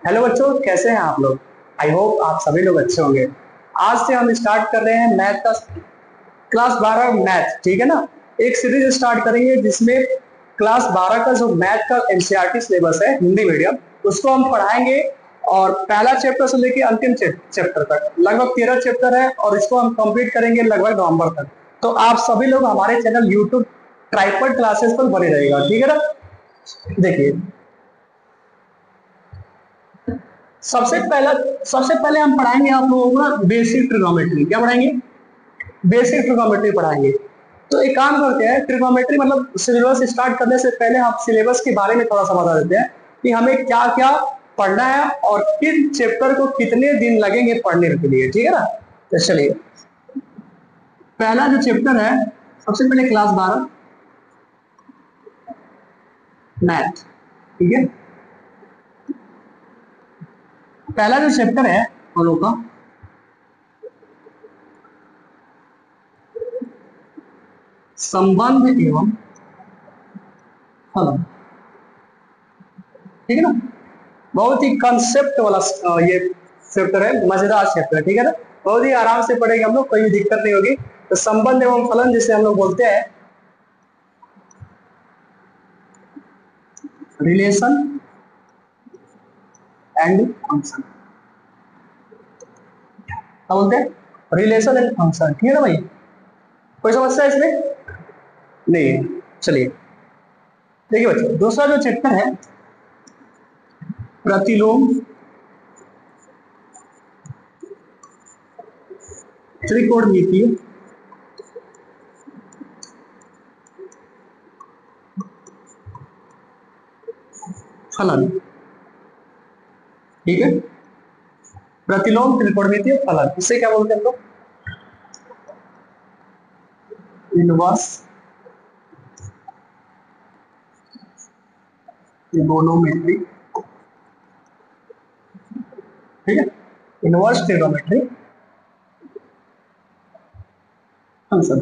Hello बच्चों, कैसे हैं आप लोग। आई होप आप सभी लोग अच्छे होंगे। आज से हम स्टार्ट कर रहे हैं मैथ का क्लास 12 मैथ, ठीक है ना। एक सीरीज स्टार्ट करेंगे जिसमें क्लास 12 का जो मैथ का एनसीईआरटी सिलेबस है हिंदी मीडियम, उसको हम पढ़ाएंगे। और पहला चैप्टर से लेके अंतिम चैप्टर तक लगभग 13 चैप्टर है और इसको हम कंप्लीट करेंगे लगभग नवंबर तक। तो आप सभी लोग हमारे चैनल यूट्यूब ट्राइपॉड क्लासेस पर बने रहेगा, ठीक है ना। देखिए, सबसे पहले हम पढ़ाएंगे आप लोगों को ना बेसिक ट्रिग्नोमेट्री। क्या पढ़ाएंगे? बेसिक ट्रिग्नोमेट्री पढ़ाएंगे। तो एक काम करते हैं, ट्रिग्नोमेट्री मतलब सिलेबस स्टार्ट करने से पहले हम सिलेबस के बारे में थोड़ा सा बता देते हैं कि हमें क्या क्या पढ़ना है और किन चैप्टर को कितने दिन लगेंगे पढ़ने के लिए, ठीक है ना। तो चलिए, पहला जो चैप्टर है, सबसे पहले क्लास 12 मैथ, ठीक है। पहला जो चैप्टर है हम लोग का संबंध एवं फलन, ठीक है ना। बहुत ही कंसेप्ट वाला ये चैप्टर है, मजेदार चैप्टर है, ठीक है ना। बहुत ही आराम से पढ़ेंगे हम लोग, कोई दिक्कत नहीं होगी। तो संबंध एवं फलन जिसे हम लोग बोलते हैं रिलेशन एंड फंक्शन, क्या बोलते हैं? रिलेशन एंड फंक्शन, ठीक है ना भाई। कोई समस्या है इसमें? नहीं। चलिए, देखिए बच्चों, दूसरा जो चैप्टर है प्रतिलोम त्रिकोणमितीय फलन, ठीक है। प्रतिलोम त्रिकोणमितीय फलन, इसे क्या बोलते हैं हम लोग? इनवर्स ट्रिगोनोमेट्री, ठीक है। इनवर्स ट्रिगोनोमेट्री फंक्शन,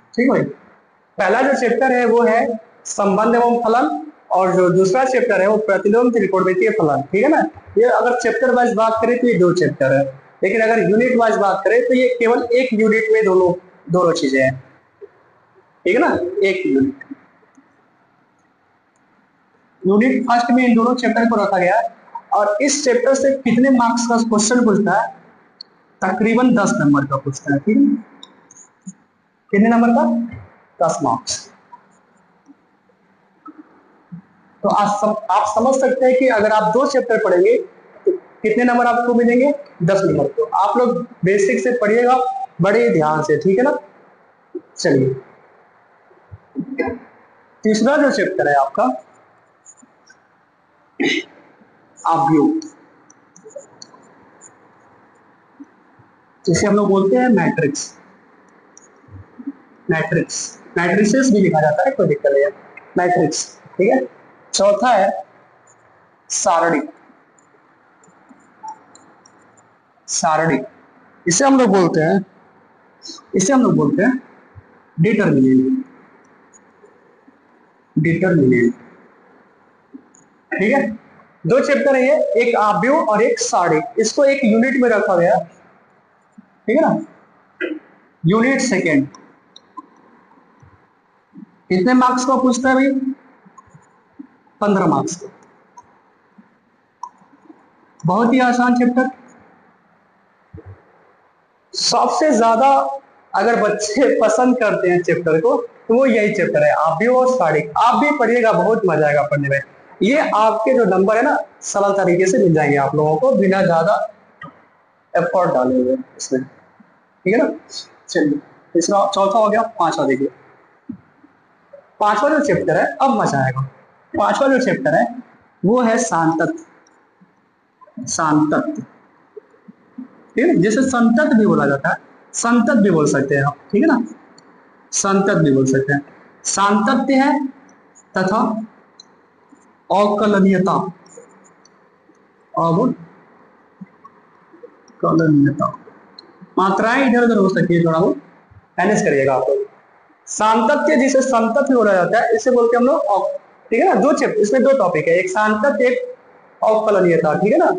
ठीक है भाई। पहला जो चैप्टर है वो है संबंध एवं फलन, और जो दूसरा चैप्टर है वो प्रतिलोम त्रिकोणमितीय फलन, ठीक है ना। ये अगर चैप्टर वाइज बात करें तो ये दो चैप्टर है, लेकिन अगर यूनिट वाइज बात करें तो ये केवल एक यूनिट में दोनों दोनों चीजें हैं, ठीक है ना। एक यूनिट, यूनिट फर्स्ट में इन दोनों चैप्टर को रखा गया है। और इस चैप्टर से कितने मार्क्स का क्वेश्चन पूछता है? तकरीबन 10 नंबर का पूछता है, ठीक है। कितने नंबर का? 10 मार्क्स। तो आप समझ सकते हैं कि अगर आप दो चैप्टर पढ़ेंगे तो कितने नंबर आपको मिलेंगे? 10 नंबर। तो आप लोग बेसिक से पढ़िएगा बड़े ध्यान से, ठीक है ना। चलिए, तीसरा जो चैप्टर है आपका आव्यूह, जिसे हम लोग बोलते हैं मैट्रिक्स। मैट्रिक्स, मैट्रिसेस भी लिखा जाता है, कोई दिक्कत नहीं है। मैट्रिक्स, ठीक है। चौथा है सारणी। सारणी, इसे हम लोग बोलते हैं डिटर्मिनेंट। डिटर्मिनेंट, ठीक है। दो चैप्टर है ये, एक आव्यूह और एक सारणी। इसको एक यूनिट में रखा गया, ठीक है ना। Unit second. कितने मार्क्स का पूछता है भाई? 15 मार्क्स का। बहुत ही आसान चैप्टर। सबसे ज्यादा अगर बच्चे पसंद करते हैं चैप्टर को तो वो यही चैप्टर है, आव्यूह और सारणी। आप भी पढ़िएगा, बहुत मजा आएगा पढ़ने में। ये आपके जो नंबर है ना सरल तरीके से मिल जाएंगे आप लोगों को, बिना ज्यादा एफर्ट डाले हुए इसमें, ठीक है ना। चलिए, तीसरा चौथा हो गया, पांचवा देखिए। पांचवा जो चैप्टर है, अब मजा आएगा। पांचवा जो चैप्टर है वो है सांतत्य। सांतत्य, ठीक है, जिसे संतत भी बोला जाता है, संतत भी बोल सकते हैं आप, ठीक है ना। संतत भी बोल सकते हैं। सांतत्य है तथा अकलनीयता। अवकलनीयता, मात्राएं इधर उधर हो सकती है, थोड़ा बहुत मैनेज करिएगा आप लोग। सांतत्य जिसे संतत्य बोला जाता है, इसे बोलते हैं हम लोग, ठीक है ना। दो चैप्टर इसमें, दो टॉपिक है, एक सांतत्य एक अवकलनीयता, ठीक है ना।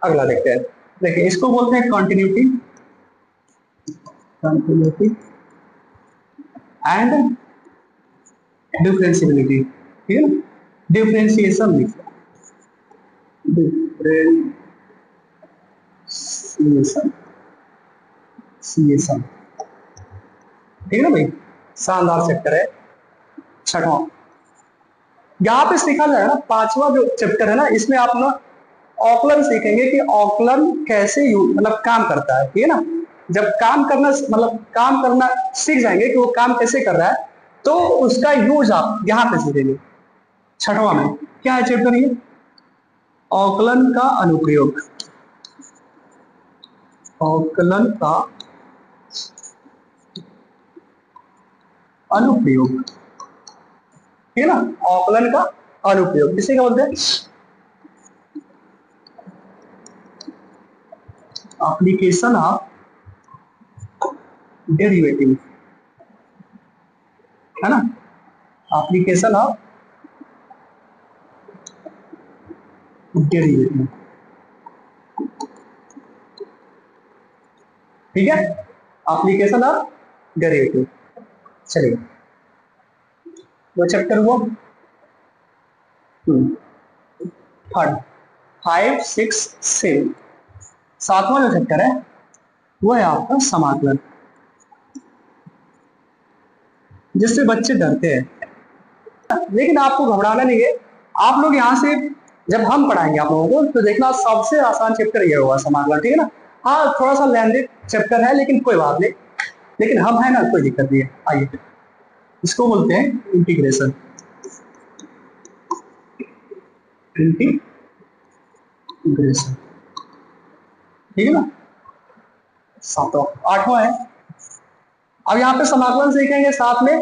अगला देखते हैं। देखिए इसको बोलते हैं कंटिन्यूटी, कंटिन्यूटी एंड डिफरेंशियबिलिटी, ठीक है ना। डिफरेंशिएशन, डिफरेंशिएशन, सीएशन, ठीक है ना भाई। शानदार चैप्टर है, छठवां। यहाँ पे सीखा जाएगा ना, पांचवा जो चैप्टर है ना, इसमें आप ना ऑकलन सीखेंगे कि ऑकलन कैसे मतलब काम करता है, ठीक है ना। जब काम करना मतलब काम करना सीख जाएंगे कि वो काम कैसे कर रहा है, तो उसका यूज आप यहाँ पे सीखेंगे। छठवां में क्या है चैप्टर ये, ऑकलन का अनुप्रयोग, ऑकलन का अनुप्रयोग, ठीक है ना। ऑकलन का अनुप्रयोग किसी का बोलते हैं, एप्लीकेशन ऑफ डेरिवेटिव, है ना। एप्लीकेशन ऑफ डेरिवेटिव, ठीक है, एप्लीकेशन ऑफ डेरिवेटिव। चलिए वो चैप्टर हुआ। थर्ड, 5, 6, 7, सातवां जो चैप्टर है वो है आपका समाकलन, जिससे बच्चे डरते हैं। लेकिन आपको घबराना नहीं है, आप लोग यहाँ से जब हम पढ़ाएंगे आप लोगों को, तो देखना सबसे आसान चैप्टर ये होगा समाकलन, ठीक है ना। हाँ थोड़ा सा लेंथी चैप्टर है, लेकिन कोई बात नहीं, लेकिन हम है ना, कोई दिक्कत नहीं है। आइए इसको बोलते हैं इंटीग्रेशन, इंटीग्रेशन, ठीक है ना। सातवां, आठवां है। अब यहाँ पे समाकलन सीखेंगे साथ में।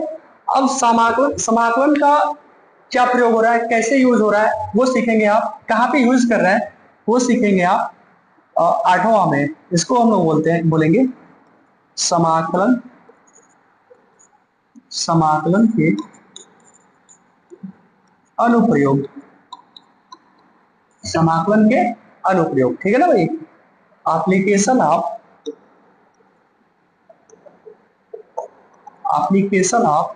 अब समाकलन, समाकलन का क्या प्रयोग हो रहा है, कैसे यूज हो रहा है वो सीखेंगे आप, कहाँ पे यूज कर रहे हैं वो सीखेंगे आप। आठवां में इसको हम लोग बोलते हैं, बोलेंगे समाकलन, समाकलन के अनुप्रयोग, समाकलन के अनुप्रयोग, ठीक है ना भाई। Application of, application of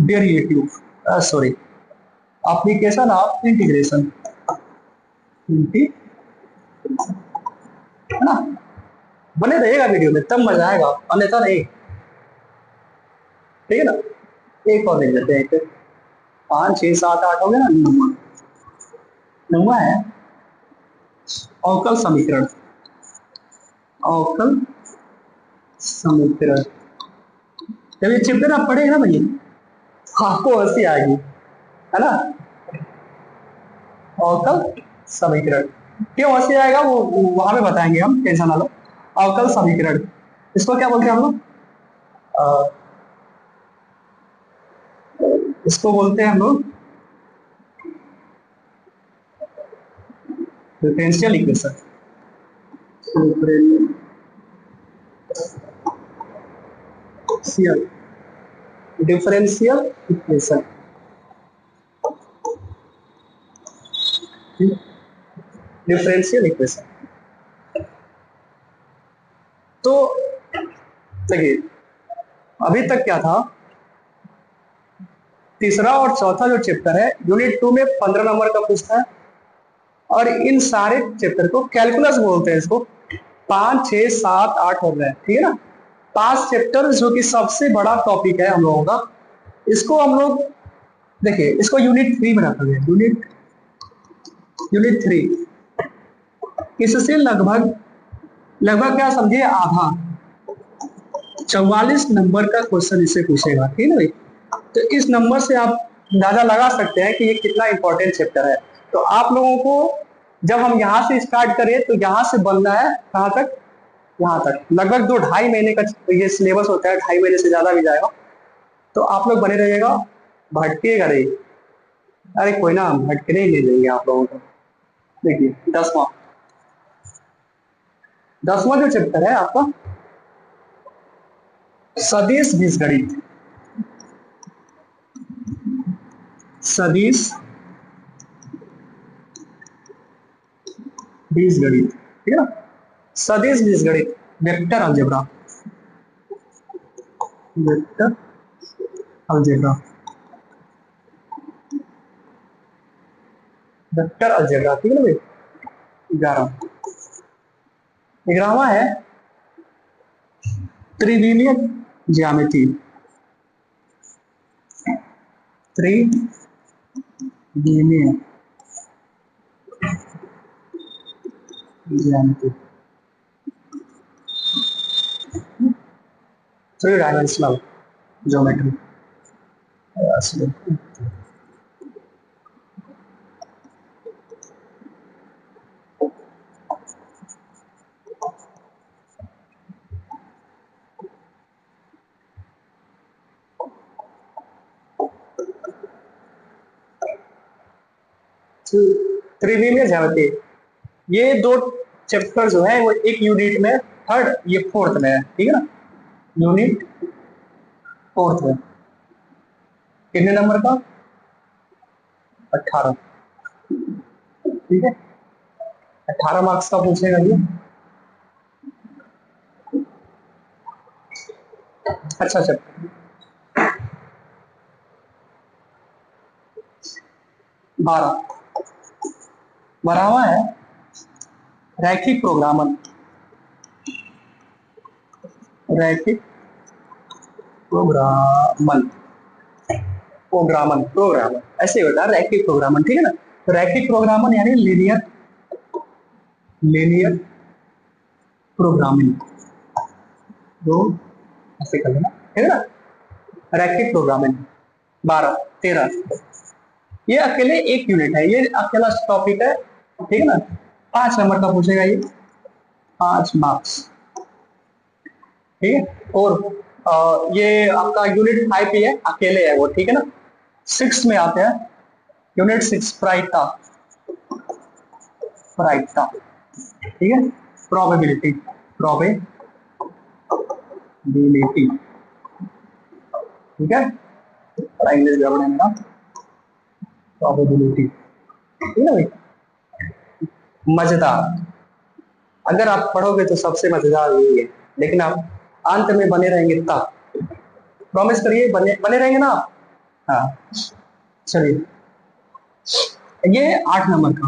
derivative, sorry, application of integration, है ना। बने रहेगा वीडियो में, तब मजा आएगा, अन्यथा नहीं, ठीक है ना। एक और देख लेते हैं, एक 5, 6, 7, 8 हो गया ना। नौवां, नौवां है अवकल समीकरण, अवकल समीकरण। जब ये चैप्टर आप पढ़ेंगे ना भैया, आपको हंसी आएगी, है ना। अवकल समीकरण, क्यों हंसी आएगा वो वहां पे बताएंगे हम, टेंशन ना लो। अवकल समीकरण, इसको क्या बोलते हैं हम लोग, इसको बोलते हैं हम लोग differential equation, differential equation, differential equation. तो देखिए अभी तक क्या था, तीसरा और चौथा जो चैप्टर है यूनिट 2 में 15 नंबर का पूछता है, और इन सारे चैप्टर को कैलकुलस बोलते हैं, इसको 5, 6, 7, 8 हो गए, ठीक है ना। 5 चैप्टर जो कि सबसे बड़ा टॉपिक है हम लोगों का, इसको हम लोग देखिए, इसको यूनिट 3 में रखा गया, यूनिट, यूनिट 3। इससे लगभग लगभग क्या समझिए, आधा 44 नंबर का क्वेश्चन इससे पूछेगा, ठीक है भाई। तो इस नंबर से आप अंदाजा लगा सकते हैं कि ये कितना इंपॉर्टेंट चैप्टर है। तो आप लोगों को जब हम यहाँ से स्टार्ट करें, तो यहाँ से बनना है कहाँ तक, यहाँ तक, लगभग 2-2.5 महीने का ये सिलेबस होता है, 2.5 महीने से ज्यादा भी जाएगा। तो आप लोग बने रहिएगा, भटकेगा नहीं। अरे कोई ना, हम भटकने ही नहीं देंगे आप लोगों को। देखिए 10वां, 10वां जो चैप्टर है आपका सदिश बीजगणित, सदिश बीजगणित, ठीक है ना। सदिश बीजगणित, vector algebra, vector algebra, vector algebra, ठीक है ना भाई। 11वां है त्रिविमीय ज्यामिति, त्रिविमीय ज्यामिति, थ्री डायमेंशनल ज्योमेट्री। त्रिविमीय ज्यामिति, ये दो चैप्टर जो है वो एक यूनिट में, थर्ड ये फोर्थ में है, ठीक है ना। यूनिट फोर्थ में कितने नंबर का? 18, ठीक है। 18 मार्क्स का पूछेगा ये। अच्छा चैप्टर 12वां है रैखिक प्रोग्रामन, रैखिक प्रोग्रामन, प्रोग्रामन प्रोग्रामन ऐसे होता है रैखिक प्रोग्रामन, ठीक है ना। तो रैखिक प्रोग्रामन यानी लीनियर, लीनियर प्रोग्रामिंग, दो ऐसे कर लेना, ठीक है ना। रैखिक प्रोग्रामिंग 12 13, ये अकेले एक यूनिट है, ये अकेला टॉपिक है, ठीक है ना। 5 नंबर का पूछेगा ये, 5 मार्क्स, ठीक है। और ये आपका यूनिट 5 ही है, अकेले है वो, ठीक है ना। 6 में आते हैं, यूनिट 6 प्रायिकता, प्रायिकता, ठीक है। प्रोबेबिलिटी, प्रोबेबिलिटी, ठीक है। थोड़ा इंग्लिश गड़बड़ है मेरा, प्रोबेबिलिटी, ठीक है ना भाई। मजेदार, अगर आप पढ़ोगे तो सबसे मजेदार यही है, लेकिन आप अंत में बने रहेंगे तब। प्रॉमिस करिए बने बने रहेंगे ना आप। हाँ चलिए, ये 8 नंबर का।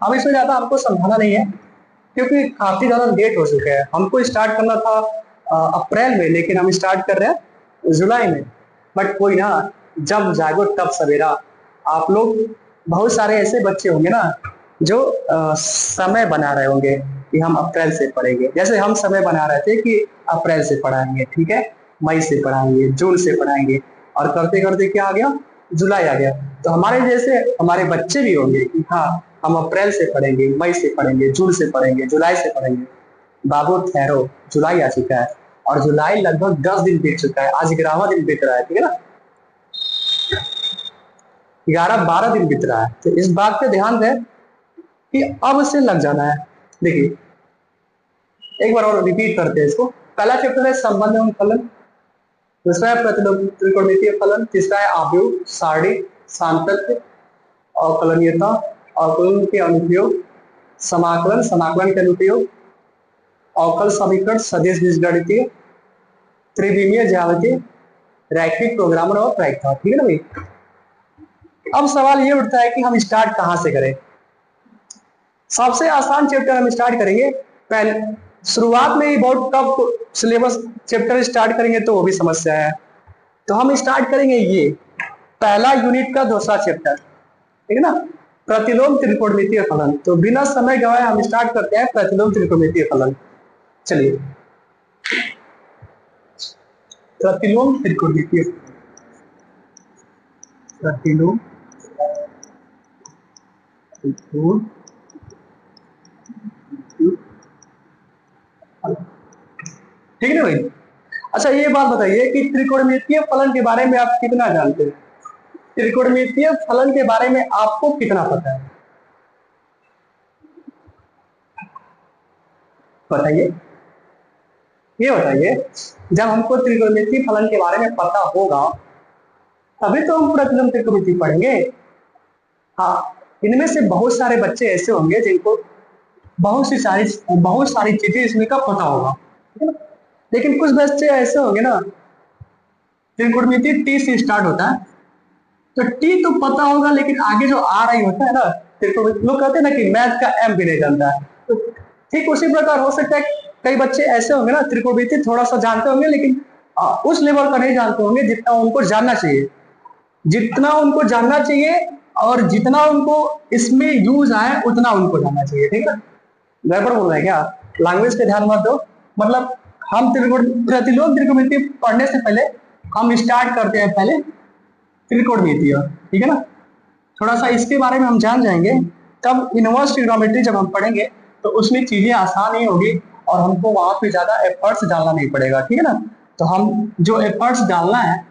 अब इसमें ज्यादा आपको समझाना नहीं है, क्योंकि काफी ज्यादा लेट हो चुका है। हमको स्टार्ट करना था अप्रैल में, लेकिन हम स्टार्ट कर रहे हैं जुलाई में। बट कोई ना, जब जागो तब सवेरा। आप लोग बहुत सारे ऐसे बच्चे होंगे ना जो समय बना रहे होंगे कि हम अप्रैल से पढ़ेंगे, जैसे हम समय बना रहे थे कि अप्रैल से पढ़ाएंगे, ठीक है, मई से पढ़ाएंगे, जून से पढ़ाएंगे, और करते करते क्या आ गया, जुलाई आ गया। तो हमारे जैसे हमारे बच्चे भी होंगे कि हाँ हम अप्रैल से पढ़ेंगे, मई से पढ़ेंगे, जून से पढ़ेंगे, जुलाई से पढ़ेंगे। बाबू ठहरो, जुलाई आ चुका है, और जुलाई लगभग 10 दिन बीत चुका है, आज 11वां दिन बीत रहा है, ठीक है ना। 11 12 दिन बीत रहा है, तो इस बात पे ध्यान दें कि अब से लग जाना है। देखिए एक बार और रिपीट करते हैं इसको। पहला चैप्टर है संबंध एवं फलन, दूसरा है प्रतिलोम त्रिकोणमितीय फलन, तीसरा है आव्यूह, सारणी, सातत्य, अवकलनीयता, अवकलन के अनुप्रयोग, समाकलन, समाकलन के अनुप्रयोग, अवकल समीकरण, सदिश बीजगणितीय, त्रिविमीय ज्यामिति, रैखिक प्रोग्रामर और प्रायिकता, ठीक है ना भाई। अब सवाल ये उठता है कि हम स्टार्ट कहां से करें। सबसे आसान चैप्टर हम स्टार्ट करेंगे, पहले शुरुआत में ही बहुत टफ सिलेबस चैप्टर स्टार्ट करेंगे तो वो भी समस्या है। तो हम स्टार्ट करेंगे ये पहला यूनिट का दूसरा चैप्टर, ठीक है ना, प्रतिलोम त्रिकोणमितीय फलन। तो बिना समय गवाए हम स्टार्ट करते हैं प्रतिलोम त्रिकोणमितीय फलन। चलिए, प्रतिलोम त्रिकोणमितीय, प्रतिलोम ठीक है भाई। अच्छा ये बात बताइए कि त्रिकोणमितीय फलन के बारे में आप कितना जानते हैं? त्रिकोणमितीय फलन के बारे में आपको कितना पता है, बताइए। ये बताइए, जब हमको त्रिकोणमितीय फलन के बारे में पता होगा तभी तो हम पूरा त्रिकोणमिति पढ़ेंगे। हाँ, इनमें से बहुत सारे बच्चे ऐसे होंगे जिनको बहुत सारी चीजें इसमें का पता होगा, ठीक है ना। लेकिन कुछ बच्चे ऐसे होंगे ना, त्रिकोणमिति टी से स्टार्ट होता है, तो टी तो पता होगा लेकिन आगे जो आ रही होता है ना त्रिकोणमिति, लोग कहते हैं ना कि मैथ का एम भी नहीं जानता है, तो ठीक उसी प्रकार हो सकता है कई बच्चे ऐसे होंगे ना त्रिकोणमिति थोड़ा सा जानते होंगे लेकिन उस लेवल का नहीं जानते होंगे जितना उनको जानना चाहिए, जितना उनको जानना चाहिए और जितना उनको इसमें यूज आए उतना उनको जानना चाहिए, ठीक है। गड़बड़ बोल रहे हैं क्या, लैंग्वेज पे ध्यान मत दो। मतलब हम प्रतिलोम त्रिकोणमिति पढ़ने से पहले हम स्टार्ट करते हैं पहले त्रिकोणमिति, ठीक है ना। थोड़ा सा इसके बारे में हम जान जाएंगे, तब इनवर्स ट्रिग्नोमेट्री जब हम पढ़ेंगे तो उसमें चीजें आसान ही होगी और हमको वहां पे ज्यादा एफर्ट्स डालना नहीं पड़ेगा, ठीक है ना। तो हम जो एफर्ट्स डालना है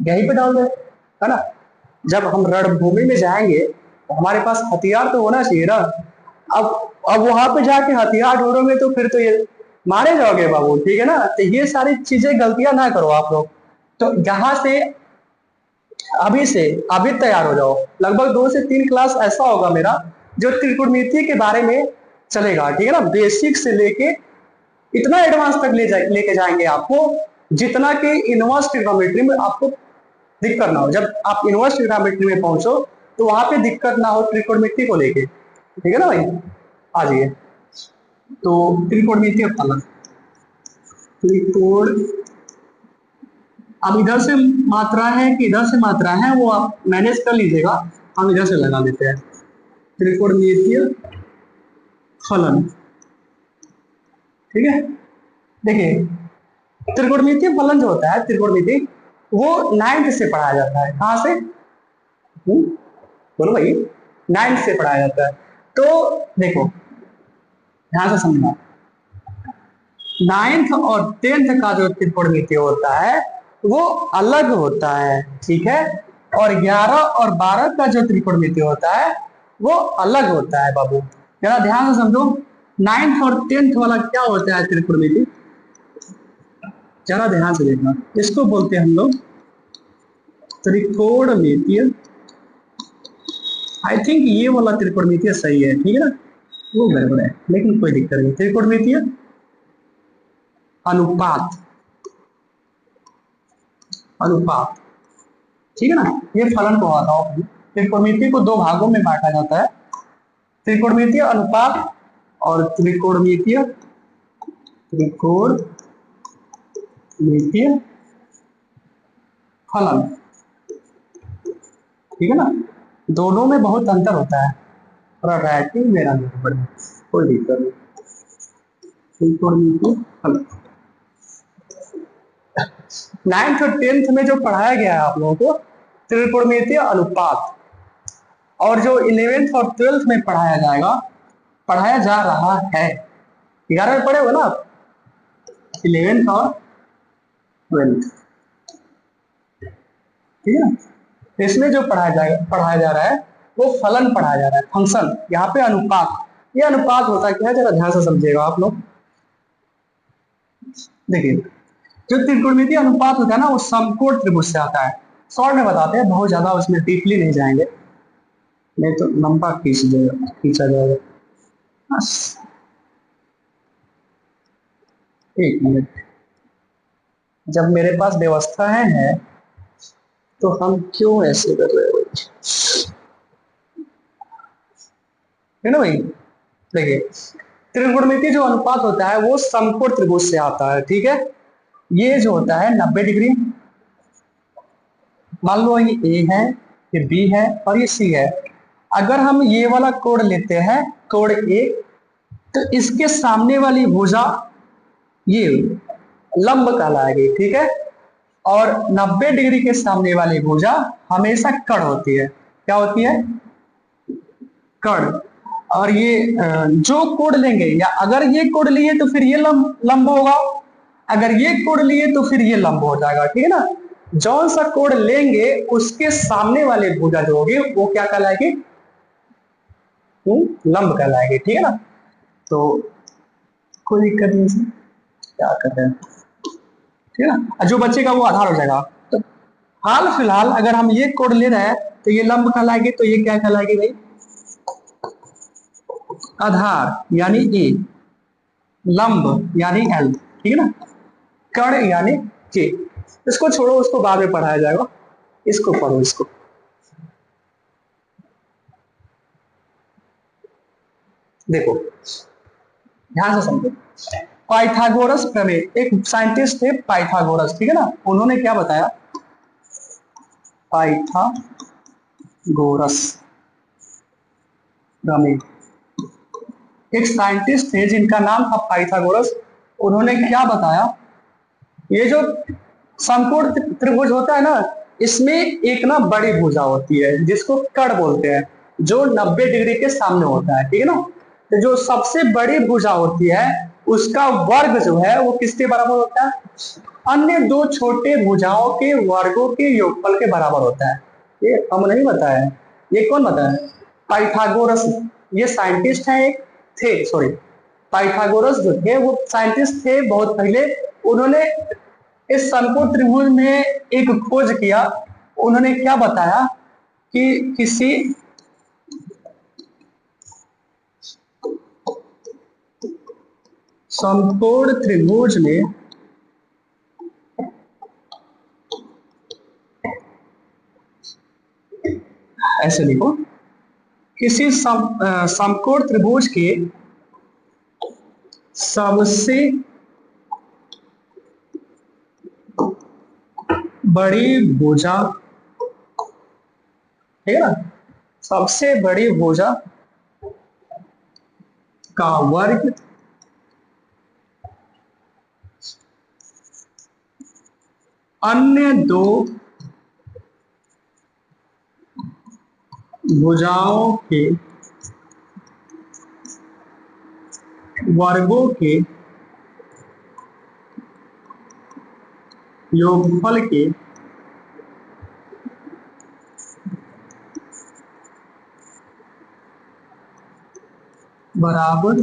यहीं पे डाल दे, है ना। जब हम रणभूमि में जाएंगे तो हमारे पास हथियार तो होना चाहिए ना। अब वहां पे जाके हथियार ढूंढोगे तो फिर तो ये मारे जाओगे बाबू, ठीक है ना। तो ये सारी चीजें गलतियां ना करो आप लोग। तो यहाँ से अभी तैयार हो जाओ। लगभग 2 से 3 क्लास ऐसा होगा मेरा जो त्रिकोणमिति के बारे में चलेगा, ठीक है ना। बेसिक से लेके इतना एडवांस तक लेके जाएंगे आपको जितना कि इनवर्स ट्रिग्नोमेट्री में आपको दिक्कत ना हो। जब आप इनवर्स ट्रिग्नोमेट्री में पहुंचो तो वहां पे दिक्कत ना हो त्रिकोणमिति को लेके, ठीक है ना भाई। आ जाइए, तो त्रिकोणमिति फलन, त्रिकोण, अब इधर से मात्रा है कि इधर से मात्रा है वो आप मैनेज कर लीजिएगा, हम इधर से लगा देते हैं। त्रिकोणमितीय फलन, ठीक है। देखिए त्रिकोणमितीय फलन जो होता है त्रिकोणमिति, वो 9th से पढ़ाया जाता है। कहां से? बोलो भाई, 9th से पढ़ाया जाता है। तो देखो ध्यान से समझना, 9th और 10th का जो त्रिकोणमिति होता है वो अलग होता है, ठीक है। और 11 और 12 का जो त्रिकोणमिति होता है वो अलग होता है बाबू, जरा ध्यान से समझो। 9th और 10th वाला क्या होता है त्रिकोणमिति, जरा ध्यान से देखना। इसको बोलते हैं हम लोग त्रिकोणमितीय, आई थिंक ये वाला त्रिकोणमितीय सही है, ठीक है ना। वो गड़बड़ है लेकिन कोई दिक्कत नहीं। त्रिकोणमितीय अनुपात, अनुपात, ठीक है ना। ये फलन को आता हूं, त्रिकोणमिति को 2 भागों में बांटा जाता है, त्रिकोणमितीय अनुपात और त्रिकोणमितीय फलन, ठीक है ना। दोनों में बहुत अंतर होता है, थोड़ा राइटिंग मेरा गड़बड़ है, कोई दिक्कत नहीं। त्रिकोणमितीय फलन 9th और 10th में जो पढ़ाया गया है आप लोगों को त्रिकोणमितीय अनुपात, और जो 11th और 12th में पढ़ाया पढ़ाया जा रहा है, 11 में पढ़े हो ना आप, 11th और 12th, ठीक है ना। इसमें जो पढ़ाया जा रहा है वो फलन पढ़ाया जा रहा है, फंक्शन। यहाँ पे अनुपात, ये अनुपात होता क्या है जरा ध्यान से समझिएगा आप लोग। देखिए जो त्रिकोणमितीय अनुपात होता है ना वो समकोण त्रिभुज से आता है। शॉर्ट में बताते हैं, बहुत ज्यादा उसमें डीपली नहीं जाएंगे, नहीं तो लंबा खींचा जाएगा। बस 1 मिनट, जब मेरे पास व्यवस्थाएं हैं तो हम क्यों ऐसे कर रहे हो, है ना भाई। देखिए त्रिकोणमितीय जो अनुपात होता है वो समकोण त्रिभुज से आता है, ठीक है। ये जो होता है 90 डिग्री, मान लो ये ए है, ये बी है और ये सी है। अगर हम ये वाला कोण लेते हैं, कोण ए, तो इसके सामने वाली भुजा ये लंब कहलाएगी, ठीक है। और 90 डिग्री के सामने वाली भुजा हमेशा कर्ण होती है। क्या होती है? कर्ण। और ये जो कोण लेंगे, या अगर ये कोण लिए तो फिर ये लंब होगा, अगर ये कोण लिए तो फिर ये लंब हो जाएगा, ठीक है ना। जौन सा कोण लेंगे उसके सामने वाले भुजा जो होगी वो क्या कहलाएगी? लंब कहलाएगी, ठीक है ना। तो कोई दिक्कत नहीं है। क्या कर रहे हैं, ठीक है ना। जो बचेगा वो आधार हो जाएगा। तो हाल फिलहाल अगर हम ये कोड ले रहे हैं तो ये लंब कहलाएगी, तो ये क्या कहलाएगी भाई, आधार यानी ए, लंब यानी एल, ठीक है ना, कण यानी के। इसको छोड़ो, उसको बाद में पढ़ाया जाएगा, इसको पढ़ो इसको। देखो ध्यान से समझो, पाइथागोरस प्रमेय, एक साइंटिस्ट थे पाइथागोरस, ठीक है ना, उन्होंने क्या बताया, पाइथागोरस प्रमेय, एक साइंटिस्ट थे जिनका नाम था पाइथागोरस। उन्होंने क्या बताया, ये जो समकोण त्रिभुज होता है ना, इसमें एक ना बड़ी भुजा होती है जिसको कर्ण बोलते हैं, जो 90 डिग्री के सामने होता है, ठीक है ना। तो जो सबसे बड़ी भुजा होती है उसका वर्ग जो है वो किसके बराबर होता है, अन्य दो छोटे भुजाओं के वर्गों के योगफल के बराबर होता है। ये हम नहीं बताया, ये कौन बताया, पाइथागोरस। ये साइंटिस्ट है, एक थे, सॉरी, पाइथागोरस जो थे वो साइंटिस्ट थे बहुत पहले। उन्होंने इस समकोण त्रिभुज में एक खोज किया। उन्होंने क्या बताया कि किसी समकोण त्रिभुज में ऐसे लिखो, किसी समकोण त्रिभुज के सबसे बड़ी भुजा, ठीक है ना, सबसे बड़ी भुजा का वर्ग अन्य दो भुजाओं के वर्गों के योगफल के बराबर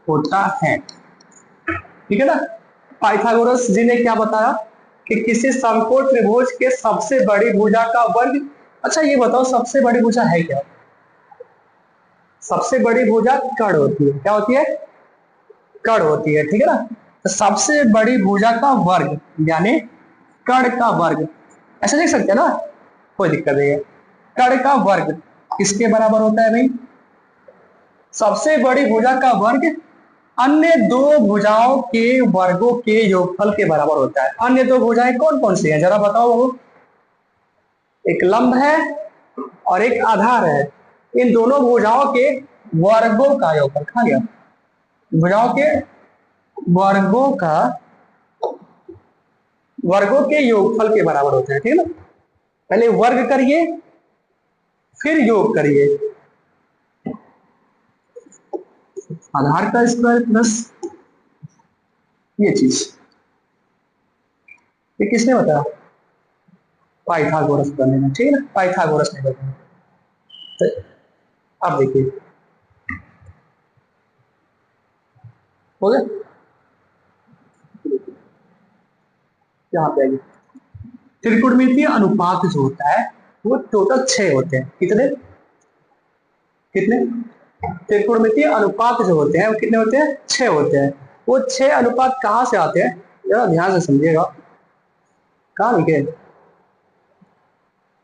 होता है, ठीक है ना। पाइथागोरस जी ने क्या बताया कि किसी समकोण त्रिभुज के सबसे बड़ी भुजा का वर्ग। अच्छा ये बताओ सबसे बड़ी भुजा है क्या, सबसे बड़ी भुजा कर्ण होती है, क्या होती है, कर्ण होती है, ठीक है ना। तो सबसे बड़ी भुजा का वर्ग यानी कर्ण का वर्ग, ऐसा लिख सकते हैं ना, कोई दिक्कत नहीं है। कर्ण का वर्ग किसके बराबर होता है भाई, सबसे बड़ी भुजा का वर्ग अन्य दो भुजाओं के वर्गों के योगफल के बराबर होता है। अन्य दो भुजाएं कौन कौन सी हैं जरा बताओ, वो एक लंब है और एक आधार है। इन दोनों भुजाओं के वर्गों का योगफल, खा गया, भुजाओं के वर्गों का, वर्गों के योगफल के बराबर होता है, ठीक है ना। पहले वर्ग करिए फिर योग करिए, आधार का स्क्वायर प्लस ये चीज, ये किसने बताया, पाइथागोरस प्रमेय में, ठीक है ना, पाइथागोरस ने बताया। तो अब देखिए हो गया, यहाँ पे आइए, त्रिकोणमितीय अनुपात जो होता है वो टोटल 6 होते हैं, कितने कितने, त्रिकोणमितीय अनुपात जो होते हैं वो कितने होते हैं, 6 होते हैं। वो 6 अनुपात कहाँ से आते हैं, जरा ध्यान से समझिएगा, कहाँ लिखे,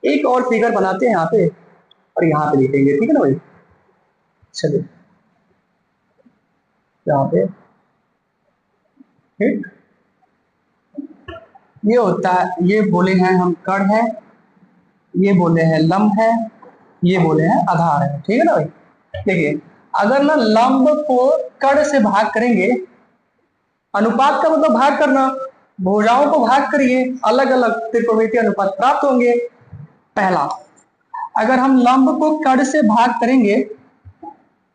एक और फिगर बनाते हैं यहाँ पे और यहाँ पे लिखेंगे, ठीक है ना भाई। चलिए यहाँ पे, ठीक, ये होता है, ये बोले हैं हम कर्ण है, ये बोले हैं लंब है, ये बोले हैं आधार है, ठीक है ना भाई। देखिए अगर ना लंब को कर्ण से भाग करेंगे, अनुपात का मतलब भाग करना, भुजाओं को भाग करिए, अलग अलग त्रिकोणमितीय अनुपात प्राप्त होंगे। पहला, अगर हम लंब को कर्ण से भाग करेंगे,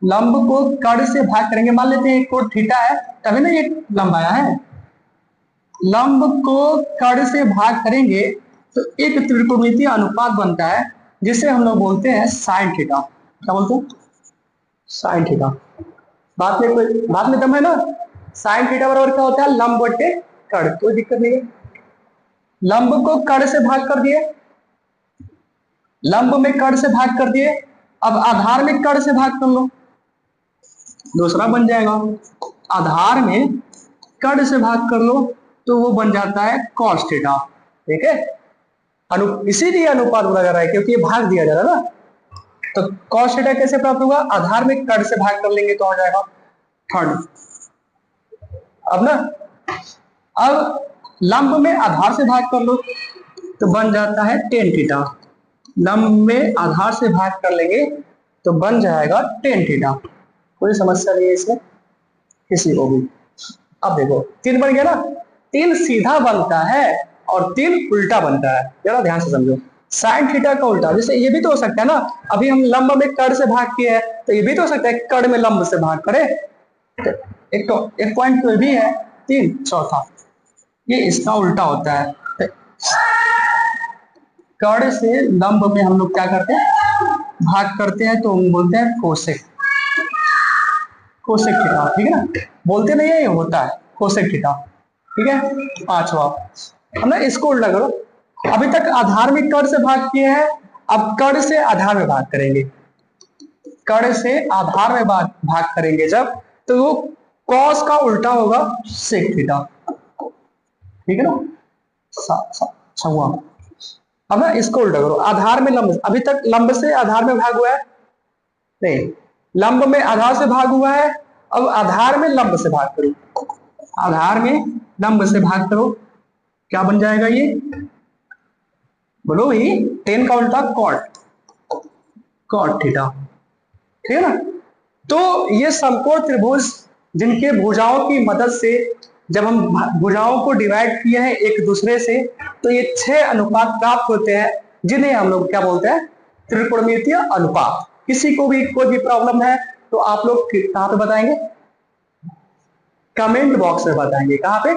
लंब को कर्ण से भाग करेंगे, मान लेते हैं कोण थीटा है, तभी ना ये लंब आया है, लंब को कर्ण से भाग करेंगे तो एक त्रिकोणमितीय अनुपात बनता है जिसे हम लोग बोलते हैं साइन थीटा। क्या बोलते हैं, साइन थीटा। बात में दम है ना। साइन थीटा बराबर क्या होता है, लंब बटे कड़, कोई दिक्कत नहीं है। लंब को कड़ से भाग कर दिए, लंब में कड़ से भाग कर दिए, अब आधार में कड़ से भाग कर लो, दूसरा बन जाएगा। आधार में कड़ से भाग कर लो तो वो बन जाता है कॉस थीटा। ठीक है, इसीलिए अनुपात बोला जा रहा है क्योंकि ये भाग दिया जा रहा है ना। तो कॉस थीटा कैसे प्राप्त होगा, आधार में कड़ से भाग कर लेंगे तो हो जाएगा थर्ड। अब ना, अब लंब में आधार से भाग कर लो तो बन जाता है टेन थीटा। लंब में आधार से भाग कर लेंगे तो बन जाएगा टेन थीटा। कोई समस्या नहीं है इसमें किसी को भी। अब देखो 3 बन गया ना, 3 सीधा बनता है और 3 उल्टा बनता है, जरा ध्यान से समझो। साइन थीटा का उल्टा, जैसे ये भी तो हो सकता है ना, अभी हम लंब में कड़ से भाग किए हैं तो ये भी तो हो सकता है कड़ में लंब से भाग करे। तो एक पॉइंट तो भी है 3, चौथा ये इसका उल्टा होता है। कड़ से लंब में हम लोग क्या करते हैं, भाग करते हैं, तो हम बोलते हैं कोसेक, कोसेक थीटा। ठीक है ना, बोलते नहीं है, ये होता है कोसेक थीटा। ठीक है, पांचवा हम ना इसको उल्टा करो। अभी तक आधार में कड़ से भाग किए हैं, अब कड़ से आधार में भाग करेंगे, कड़ से आधार में भाग करेंगे जब, तो वो कॉस का उल्टा होगा सेक थीटा। ठीक है ना, छवा। अब ना इसको उल्टा करो, आधार में लंब, अभी तक लंब से आधार में भाग हुआ है, नहीं, लंब में आधार से भाग हुआ है, अब आधार में लंब से भाग करो, आधार में लंब से भाग करो, क्या बन जाएगा ये, बोलो भाई, 10 का उल्टा कॉट, कॉट थीटा। ठीक है ना, तो ये समकोण त्रिभुज जिनके भुजाओं की मदद से जब हम भुजाओं को डिवाइड किए हैं एक दूसरे से, तो ये 6 अनुपात प्राप्त होते हैं, जिन्हें हम लोग क्या बोलते हैं, त्रिकोणमितीय अनुपात। किसी को भी कोई भी प्रॉब्लम है तो आप लोग कहां पे बताएंगे, कमेंट बॉक्स में बताएंगे। कहां पे,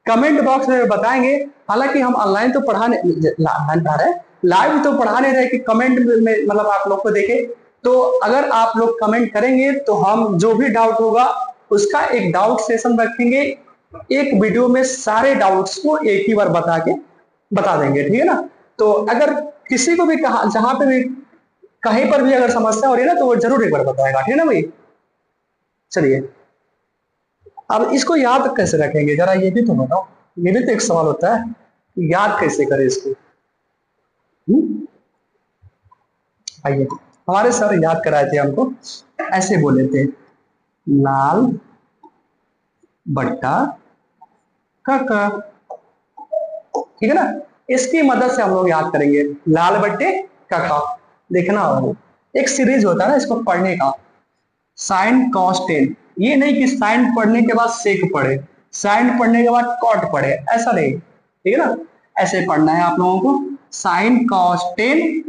कमेंट बॉक्स में बताएंगे। हालांकि हम ऑनलाइन तो पढ़ाने, ऑनलाइन पढ़ा रहे, लाइव तो पढ़ा नहीं रहे कि कमेंट में मतलब आप लोग को देखे। तो अगर आप लोग कमेंट करेंगे तो हम जो भी डाउट होगा उसका एक डाउट सेशन रखेंगे, एक वीडियो में सारे डाउट्स को एक ही बार बता देंगे। ठीक है ना, तो अगर किसी को भी जहां पे भी कहीं पर भी अगर समस्या हो रही है ना, तो वो जरूर एक बार बताएगा। ठीक है ना भाई, चलिए अब इसको याद कैसे रखेंगे, जरा ये भी तो बताओ, ये भी तो एक सवाल होता है, याद कैसे करें इसको। आइए, हमारे सर याद कराए थे हमको, ऐसे बोले थे, लाल बट्टा काका। ठीक है ना, इसकी मदद से हम लोग याद करेंगे, लाल बट्टे काका। देखना होगा, एक सीरीज होता है ना इसको पढ़ने का, साइन कॉस टेन। ये नहीं कि साइन पढ़ने के बाद सेक पढ़े, साइन पढ़ने के बाद कॉट पढ़े, ऐसा नहीं। ठीक है ना, ऐसे पढ़ना है आप लोगों को, sine cos tan,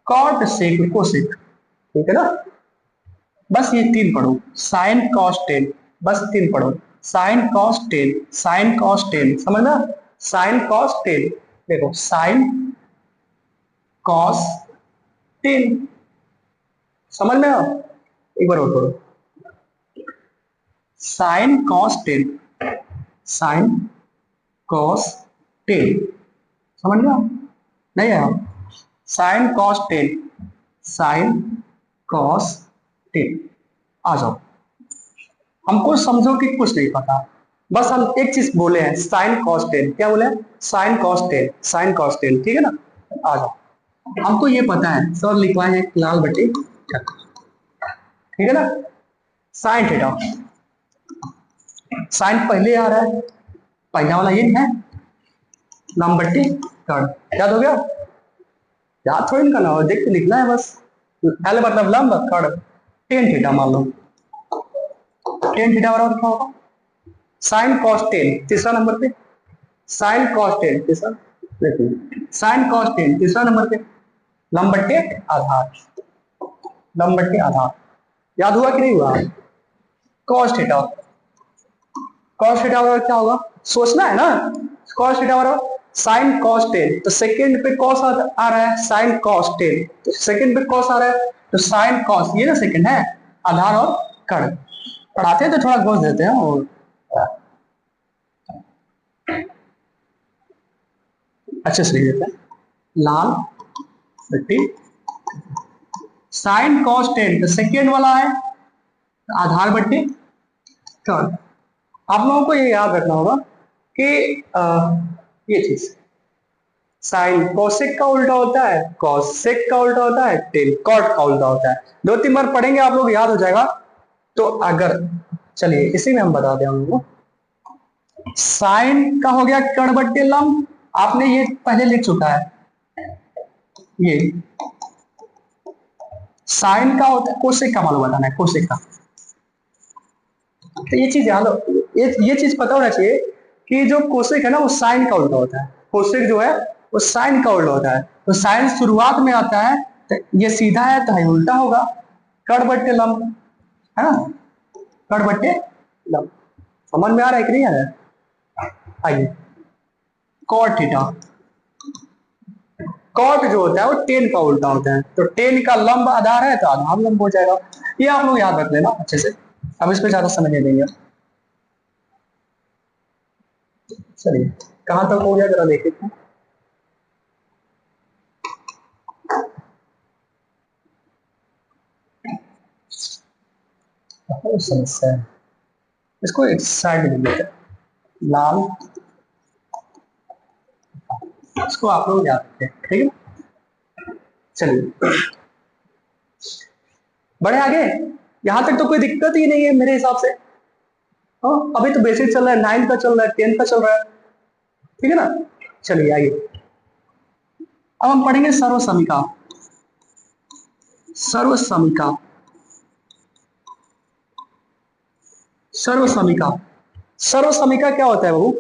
cot sec cosec. ठीक है ना, बस ये 3 पढ़ो, साइन कॉस टेन, बस 3 पढ़ो, sine cos tan, sine cos tan, समझना, साइन कॉस टेन। देखो साइन कॉस टेन, समझ में आओ, एक बार और पढ़ो, sine cos tan, sine cos tan, समझ में आओ, नहीं आओ, sine cos tan, sine cos tan. आ जाओ, हमको समझो कि कुछ नहीं पता, बस हम एक चीज बोले हैं, साइन कॉस टेन। क्या बोले हैं, sign cos tan, sine cos ten. ठीक है ना, आ जाओ, हमको ये पता है, सर लिखवाए हैं लाल बटे काका। ठीक है ना, साइन थीटा, साइन पहले आ रहा है, पहला वाला ये है, लंब बट्टे कड़, याद हो गया, याद थोड़ी ना करना हो, देख के लिखना है बस। एल मतलब लंब, कड़ टेन थीटा मान लो, टेन थीटा बराबर क्या होगा, साइन कॉस टेन, तीसरा नंबर पे, साइन कॉस टेन तीसरा, देखिए साइन कॉस टेन तीसरा नंबर पे, लंब बट्टे आधार, लंब बट्टे आधार, याद हुआ कि नहीं हुआ, कॉस थीटा, कॉस थीटा बराबर क्या होगा, सोचना है ना, कॉस थीटा बराबर साइन कॉस टेन, तो सेकंड पे कॉस आ रहा है, साइन कॉस टेन, तो सेकंड पे कॉस आ रहा है, तो साइन कॉस, ये ना सेकंड है, आधार और कड़, पढ़ाते हैं तो थोड़ा घोष देते हैं और अच्छे से लिख देते हैं। लाल मिट्टी, साइन कॉस टेन, तो सेकेंड वाला है आधार बट्टी थर्ड। आप लोगों को ये याद रखना होगा कि ये चीज साइन कोसेक का उल्टा होता है, कॉसेक का उल्टा होता है, टेन कॉट का उल्टा होता है। 2-3 बार पढ़ेंगे आप लोग याद हो जाएगा। तो अगर चलिए इसी में हम बता दें हम लोग, साइन का हो गया कर्ण बट्टे लंब, आपने ये पहले लिख चुका है। ये साइन का होता है कोसेक का मालूम बताना है, कोसेक का। तो ये चीज याद, ये चीज पता होना चाहिए कि जो कोसेक है ना वो साइन का उल्टा होता है। कोसेक जो है वो साइन का उल्टा होता है। तो साइन शुरुआत में आता है तो ये सीधा है तो उल्टा होगा, कर्ण बट्टे लंब, है ना, कर्ण बट्टे लंब। समझ में आ रहा है कि नहीं आ रहा है? आइए कॉट थीटा, कॉट जो होता है वो टेन का उल्टा होता है, तो टेन का लंब आधार है तो आधार लंब हो जाएगा। ये आप लोग याद रख लेना अच्छे से, अब इस पर ज्यादा समय नहीं देंगे। चलिए कहां तक हो गया जरा देख लेते हैं। समस्या है, इसको एक साइड में लेते हैं। लाल, इसको आप लोग याद रखते हैं, ठीक है। चलिए बढ़े आगे, यहां तक तो कोई दिक्कत ही नहीं है मेरे हिसाब से। हाँ अभी तो बेसिक चल रहा है, 9 का चल रहा है, 10 का चल रहा है, ठीक है ना। चलिए आइए अब हम पढ़ेंगे सर्वसमीका। सर्वसमीका, सर्वसमीका, सर्वसमीका क्या होता है बाबू?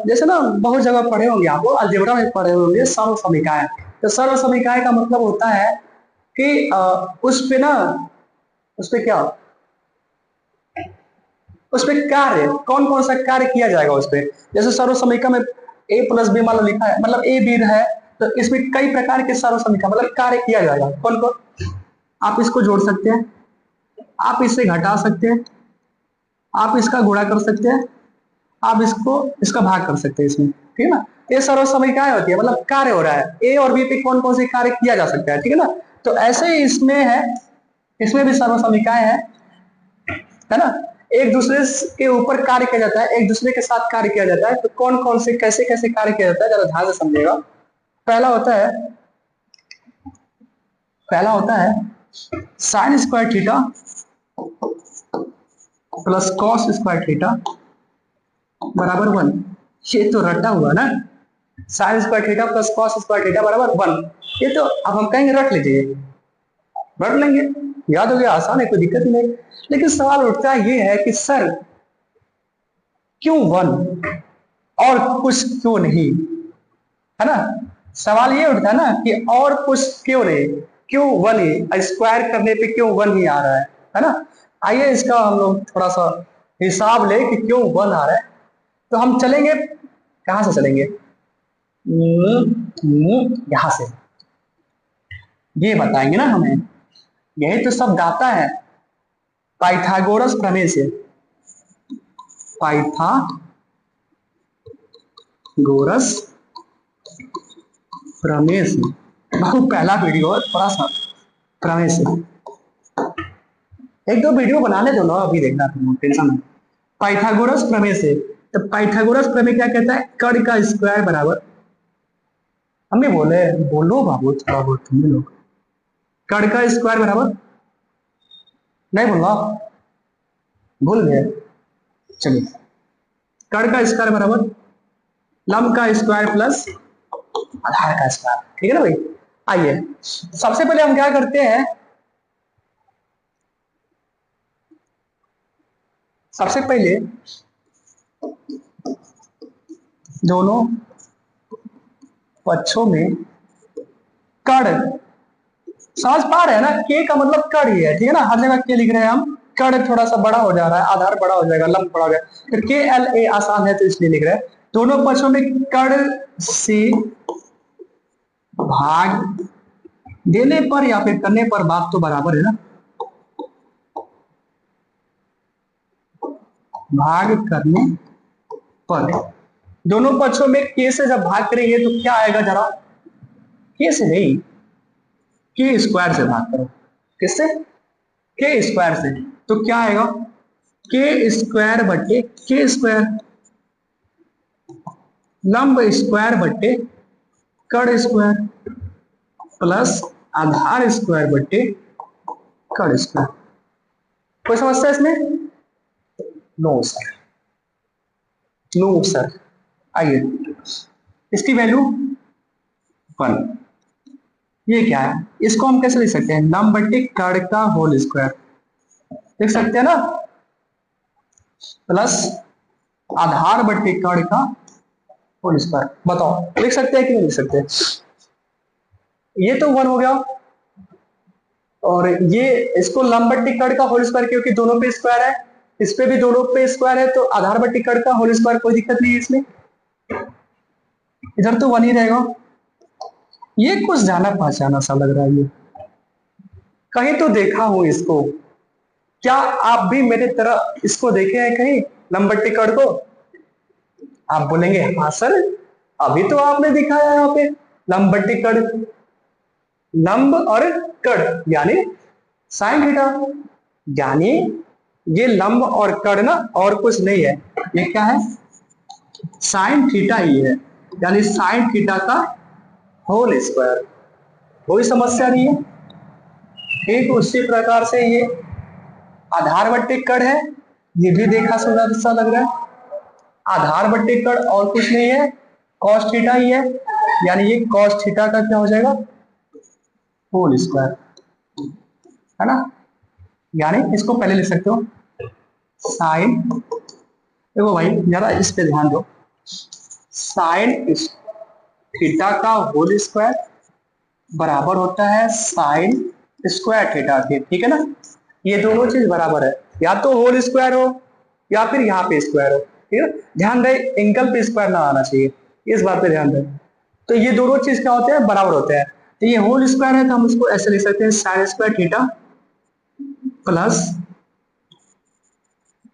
जैसे ना बहुत जगह पढ़े होंगे आप लोग, अलजेब्रा में पढ़े होंगे सर्वसमीकाएं। तो सर्वसमीकाएं का मतलब होता है कि उस पे ना, उस पे क्या, उस पे कार्य, कौन कौन सा कार्य किया जाएगा उस पे। जैसे सर्वसमीका में ए प्लस बी मान लो लिखा है, मतलब ए बी है, तो इसमें कई प्रकार के सर्वसमीका मतलब कार्य किया जाएगा। कौन कौन? आप इसको जोड़ सकते हैं, आप इससे घटा सकते हैं, आप इसका गुणा कर सकते हैं, आप इसको इसका भाग कर सकते हैं इसमें, ठीक है ना। ये सर्वसमीकाएं होती है, मतलब कार्य हो रहा है ए और बी पे कौन कौन से कार्य किया जा सकता है, ठीक है ना। तो ऐसे ही इसमें है, इसमें भी सर्वसमीकाएं है ना। एक दूसरे के ऊपर कार्य किया जाता है, एक दूसरे के साथ कार्य किया जाता है। तो कौन कौन से कैसे कैसे कार्य किया जाता है जरा ध्यान से समझेगा। पहला होता है, पहला होता है sign square theta plus cos square theta बराबर 1। ये तो रटा हुआ ना, sign square theta plus cos square theta बराबर 1। ये तो अब हम कहेंगे रख लीजिए, रख लेंगे, याद हो गया, आसान है, कोई दिक्कत ही नहीं। लेकिन सवाल उठता है ये है कि सर क्यों 1 और कुछ क्यों नहीं, है ना। सवाल ये उठता है ना कि और कुछ क्यों नहीं, क्यों 1 ही, स्क्वायर करने पे क्यों 1 ही आ रहा है ना। आइए इसका हम लोग थोड़ा सा हिसाब ले कि क्यों 1 आ रहा है। तो हम चलेंगे, कहां से चलेंगे, यहां से, ये बताएंगे ना हमें, यही तो सब गाता है पाइथागोरस प्रमेय से। पाइथागोरस प्रमेय से, बहुत पहला वीडियो है, थोड़ा सा प्रमेय से एक दो वीडियो बनाने दो ना, अभी देखना तुम, टेंशन नहीं। पाइथागोरस प्रमेय से, तो पाइथागोरस प्रमेय क्या कहता है, कर्ण का स्क्वायर बराबर, हमें बोले बोलो बाबू थोड़ा बहुत तुम लोग, कर्ण का स्क्वायर बराबर, नहीं बोलना, भूल गए, चलिए कर्ण का स्क्वायर बराबर लंब का स्क्वायर प्लस आधार का स्क्वायर, ठीक है ना भाई। आइए सबसे पहले हम क्या करते हैं, सबसे पहले दोनों पक्षों में कर्ण, समझ पा रहे हैं ना, के का मतलब कर्ण ही है, ठीक है ना। हर जगह के लिख रहे हैं हम, कर्ण थोड़ा सा बड़ा हो जा रहा है, आधार बड़ा हो जाएगा, लंब बड़ा हो जाएगा, फिर के एल ए आसान है तो इसलिए लिख रहे हैं। दोनों पक्षों में कर्ण से भाग देने पर या फिर करने पर बात तो बराबर है ना। भाग करने पर दोनों पक्षों में के से जब भाग करेंगे तो क्या आएगा जरा, के से नहीं, के स्क्वायर से भाग करो। किससे? के स्क्वायर से। तो क्या आएगा, के स्क्वायर बटे के स्क्वायर, लंब स्क्वायर बटे कड़ स्क्वायर प्लस आधार स्क्वायर बटे कड़ स्क्वायर। कोई समस्या इसमें? No sir, no sir. आइए इसकी वैल्यू 1। ये क्या है, इसको हम कैसे लिख सकते हैं, लंब बटे कड़ का होल स्क्वायर लिख सकते हैं ना, प्लस आधार बटे कड़ का होल स्क्वायर। बताओ लिख सकते हैं कि नहीं लिख सकते? ये तो 1 हो गया, और ये इसको लंब बट्टी कड़ का होल स्क्वायर, क्योंकि दोनों पे स्क्वायर है, इस पे भी दोनों पे स्क्वायर है, तो आधार बट्टी कड़ का होल स्क्वायर, कोई दिक्कत नहीं है इसमें, इधर तो 1 ही रहेगा। ये कुछ जाना पहचाना सा लग रहा है, ये कहीं तो देखा हूं इसको। क्या आप भी मेरे तरह इसको देखे हैं कहीं, लंब बट्टी कड़ को? आप बोलेंगे हाँ सर, अभी तो आपने दिखाया यहाँ पे लंब बट्टी कड़, लंब और कड़ यानी साइन थीटा, यानी ये लंब और कड़ ना और कुछ नहीं है, ये क्या है, साइन थीटा ही है, यानी साइन थीटा का होल स्क्वायर। कोई समस्या नहीं है। ठीक उसी प्रकार से ये आधार बट्टे कड़ है, ये भी देखा सुना सा लग रहा है, आधार बट्टे कड़ और कुछ नहीं है, कॉस थीटा ही है, यानी ये कॉस थीटा का क्या हो जाएगा, होल स्क्वायर, है ना। यानी इसको पहले लिख सकते हो साइन, देखो भाई जरा इस पे ध्यान दो, साइन थीटा का होल स्क्वायर बराबर होता है साइन स्क्वायर थीटा के, ठीक है ना। ये दोनों चीज बराबर है, या तो होल स्क्वायर हो या फिर यहाँ पे स्क्वायर हो, ठीक है। ध्यान रहे एंगल पे स्क्वायर ना आना चाहिए, इस बात पे ध्यान रहे। तो ये दोनों चीज क्या होते हैं, बराबर होते हैं। तो ये होल स्क्वायर है तो हम इसको ऐसे लिख सकते हैं sign square theta plus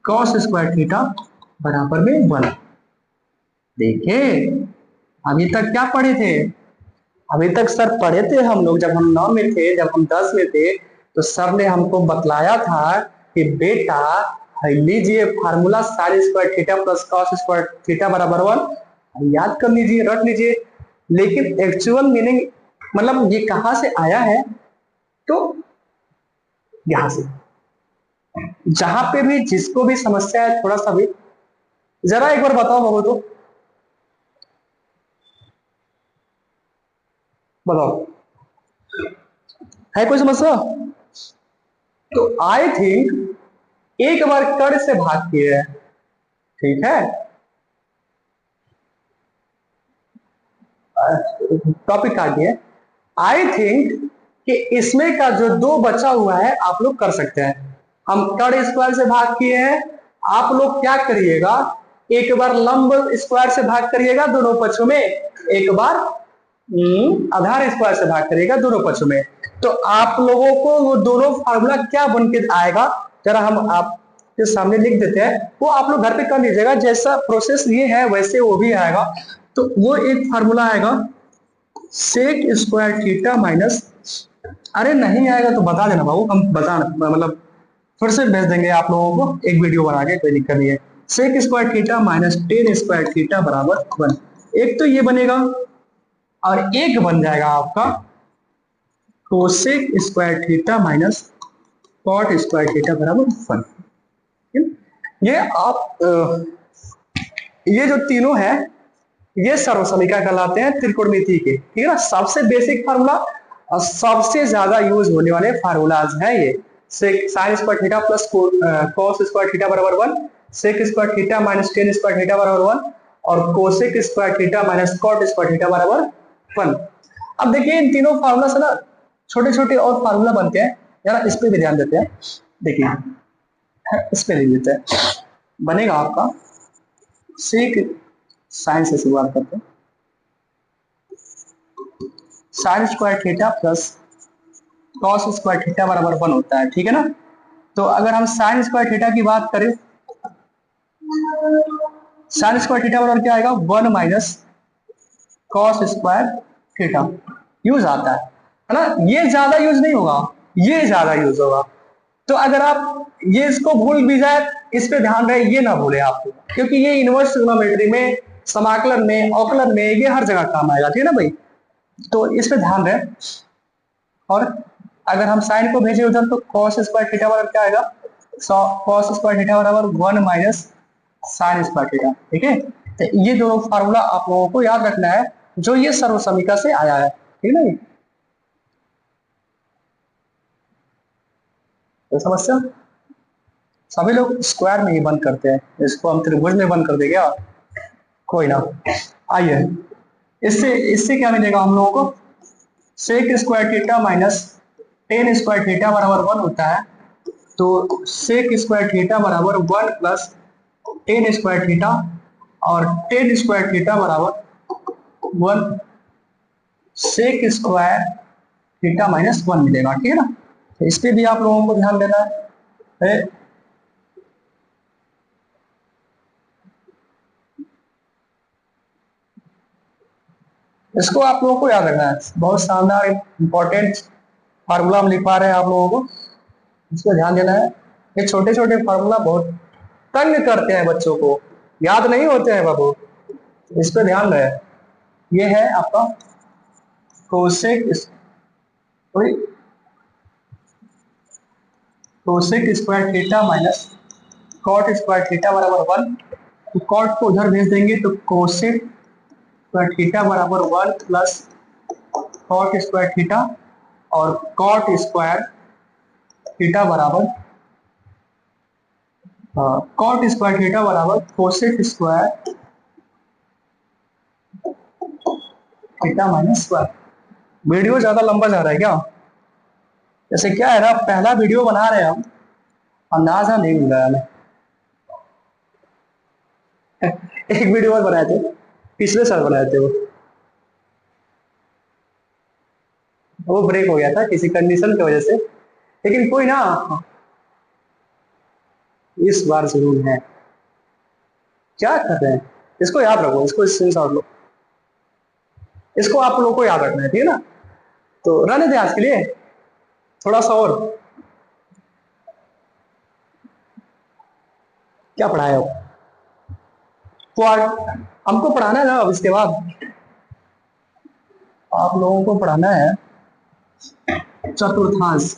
cos square theta बराबर में 1। देखिए अभी तक क्या पढ़े थे, अभी तक सर पढ़े थे हम लोग, जब हम 9 में थे, जब हम 10 में थे, तो सर ने हमको बतलाया था कि बेटा लीजिए formula sign square theta plus cos square theta बराबर 1, याद कर लीजिए, रट लीजिए। लेकिन एक्चुअल मीनिंग मतलब ये कहां से आया है, तो यहां से, जहां पे भी जिसको भी समस्या है थोड़ा सा भी जरा एक बार बताओ बाबू, तो बताओ है कोई समस्या? तो आई थिंक एक बार कड़ से भाग किए है, ठीक है, टॉपिक काट दिए। आई थिंक कि इसमें का जो 2 बचा हुआ है आप लोग कर सकते हैं। हम कड़ स्क्वायर से भाग किए हैं, आप लोग क्या करिएगा, एक बार लंब स्क्वायर से भाग करिएगा दोनों पक्षों में, एक बार आधार स्क्वायर से भाग करिएगा दोनों पक्षों में। तो आप लोगों को वो दोनों फार्मूला क्या बन के आएगा, जरा हम आपके सामने लिख देते हैं, वो आप लोग घर पे कर लीजिएगा, जैसा प्रोसेस ये है वैसे वो भी आएगा। तो वो एक फार्मूला आएगा सेक स्क्वायर थीटा माइनस, अरे नहीं आएगा तो बता देना बाबू, हम बता मतलब फिर से भेज देंगे आप लोगों को एक वीडियो बना के, कोई दिक्कत नहीं है। Sec square theta minus tan square theta बराबर 1, एक तो ये बनेगा, और एक बन जाएगा आपका cosec square theta minus cot square theta बराबर 1। ये आप ये जो तीनों है ये सर्वसमीका कहलाते हैं त्रिकोणमिति के, ठीक है ना। सबसे बेसिक फार्मूला और सबसे ज्यादा यूज होने वाले फार्मूलाज है ये, sine square theta plus cos square theta बराबर 1, sec square theta minus tan square theta बराबर 1, और cosec square theta minus cot square theta बराबर 1। अब देखिए इन तीनों फार्मूला से ना छोटे छोटे और फार्मूला बनते हैं, जरा इस पे भी ध्यान देते हैं। देखिए इस पे लिख देते हैं, बनेगा आपका सेक, साइन से शुरुआत करते हैं, sign square theta plus cos square theta बराबर 1 होता है, ठीक है ना। तो अगर हम साइन स्क्वायर थीटा की बात करें साइन स्क्वायर थीटा बराबर क्या आएगा, 1 minus cos square theta. Use आता है ना, ये ज्यादा यूज नहीं होगा, ये ज्यादा यूज होगा। तो अगर आप ये इसको भूल भी जाए, इस पे ध्यान रहे, ये ना भूले आपको, क्योंकि ये इनवर्स ट्रिग्नोमेट्री में, समाकलन में, अवकलन में, ये हर जगह काम आएगा, ठीक है ना भाई। तो इस पे ध्यान रहे। और अगर हम साइन को भेजे उधर, तो कॉस स्क्वायर थीटा बराबर क्या आएगा, कॉस स्क्वायर थीटा बराबर 1 माइनस साइन स्क्वायर थीटा। ठीक है, तो ये दो फार्मूला आप लोगों को याद रखना है, जो ये सर्वसमीका से आया है, ठीक है ना। तो समस्या सभी लोग स्क्वायर में ही बंद करते हैं, इसको हम त्रिभुज में बंद कर देंगे। क्या, कोई ना, आइए इससे इससे क्या मिलेगा हम लोगों को, sec square theta minus tan square theta बराबर 1 होता है। तो सेक स्क्वायर थीटा बराबर 1 प्लस टेन स्क्वायर थीटा, और टेन स्क्वायर थीटा बराबर 1 सेक स्क्वायर थीटा माइनस 1 मिलेगा, ठीक है ना। तो इस पे भी आप लोगों को ध्यान देना है। इसको आप लोगों को याद रखना है, बहुत शानदार इंपॉर्टेंट फार्मूला हम लिख पा रहे हैं आप लोगों को, इस पर ध्यान देना है। ये छोटे छोटे फार्मूला बहुत तंग करते हैं बच्चों को, याद नहीं होते हैं बाबू, इस पर ध्यान रहे। ये है आपका cosec cosec square theta minus cot square theta बराबर 1। तो कॉट को उधर भेज देंगे, तो कोसेक स्क्वायर थीटा बराबर 1 प्लस कॉट स्क्वायर थीटा, और कॉट स्क्वायर थीटा बराबर कॉट स्क्वायर थीटा बराबर cosec square theta minus 1। Video ज्यादा लंबा जा रहा है क्या, जैसे क्या है ना, पहला वीडियो बना रहे हैं हम, अंदाजा नहीं मिल रहा है हमें। एक वीडियो और बनाए थे, पिछले साल बनाए थे, वो ब्रेक हो गया था किसी कंडीशन की वजह से, लेकिन कोई ना, इस बार जरूर है। क्या कर रहे हैं, इसको याद रखो, इसको स्क्रीनशॉट लो, इसको आप लोगों को याद रखना है, ठीक है ना। तो रहने दे आज के लिए, थोड़ा सा और क्या पढ़ाए हो, हमको पढ़ाना है ना। अब इसके बाद आप लोगों को पढ़ाना है चतुर्थांश।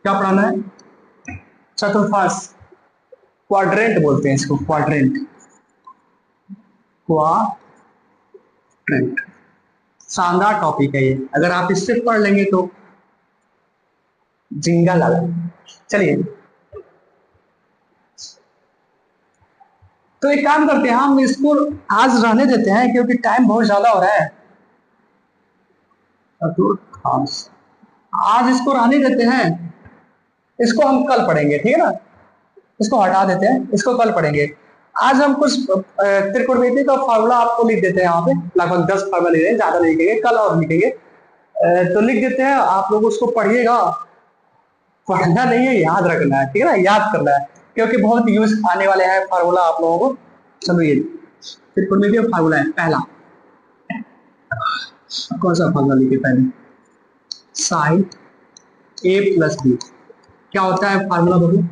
क्या पढ़ाना है, चतुर्थांश, क्वाड्रेंट बोलते हैं इसको, क्वाड्रेंट, क्वाड्रेंट। शानदार टॉपिक है ये, अगर आप इससे पढ़ लेंगे तो जिंगा लाल। चलिए, तो एक काम करते हैं, हम इसको आज रहने देते हैं, क्योंकि टाइम बहुत ज्यादा हो रहा है। आज इसको रहने देते हैं, इसको हम कल पढ़ेंगे, ठीक है ना। इसको हटा देते हैं, इसको कल पढ़ेंगे। आज हम कुछ त्रिकोणमिति का फार्मूला आपको लिख देते हैं, यहाँ पे लगभग 10 फार्मूला लिख देंगे, ज्यादा नहीं लिखेंगे, कल और लिखेंगे। तो लिख देते हैं, आप लोग उसको पढ़िएगा, पढ़ना नहीं है, याद रखना है, ठीक है ना, याद करना है, क्योंकि बहुत यूज आने वाले हैं फार्मूला आप लोगों को। चलो ये त्रिकोणमिति का फार्मूला है पहला, कौन सा फार्मूला लिखे पहले, साइन ए प्लस बी। क्या होता है फार्मूला बोलो,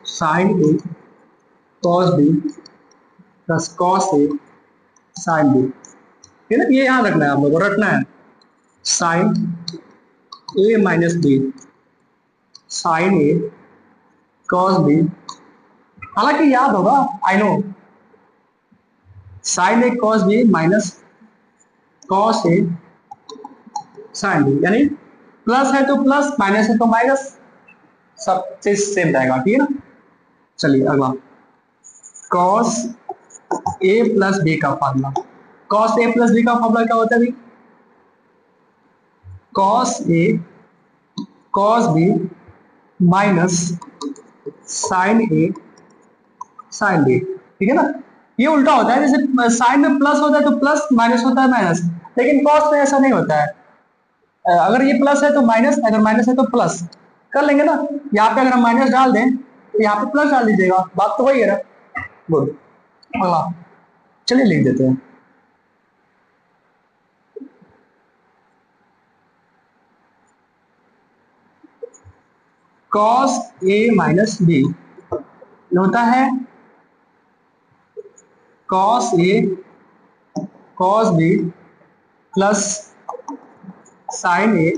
sign A cos B plus cos A sine B, ठीक है ना। ये याद रखना है, आप लोगों को रखना है, sine A minus B sine A cos B. हालांकि याद होगा, I know, sine A cos B minus cos A sine B, यानी प्लस है तो प्लस, माइनस है तो माइनस, सब चीज सेम रहेगा, ठीक है ना। चलिए अगला, कॉस ए प्लस बी का formula, cos A plus B का फार्मूला क्या होता है भाई, cos A cos B minus sign A sine B, ठीक है ना। ये उल्टा होता है, जैसे साइन में प्लस होता है तो प्लस, माइनस होता है माइनस, लेकिन कॉस में ऐसा नहीं होता है। अगर ये प्लस है तो माइनस, अगर माइनस है तो प्लस, कर लेंगे ना। यहाँ पे अगर हम माइनस डाल दें तो यहाँ पे प्लस डाल दीजिएगा, बात तो वही है ना। गुड। अगला चलिए लिख देते हैं, cos a माइनस बी होता है cos a cos b plus sin a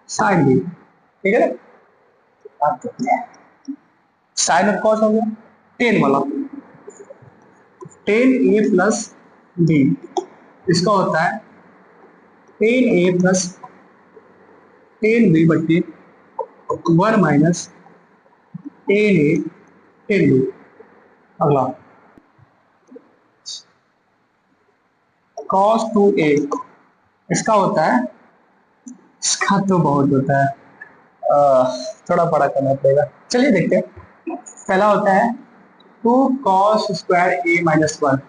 sin b, ठीक है ना। साइन ऑफ कॉस हो गया टेन वाला, टेन ए प्लस बी, इसका होता है टेन ए प्लस टेन बी बट्टे वन माइनस टेन ए टेन बी। अगला कॉस टू ए, इसका होता है, इसका तो बहुत होता है, थोड़ा बड़ा करना पड़ेगा, चलिए देखते हैं। पहला होता है two cos square A minus one,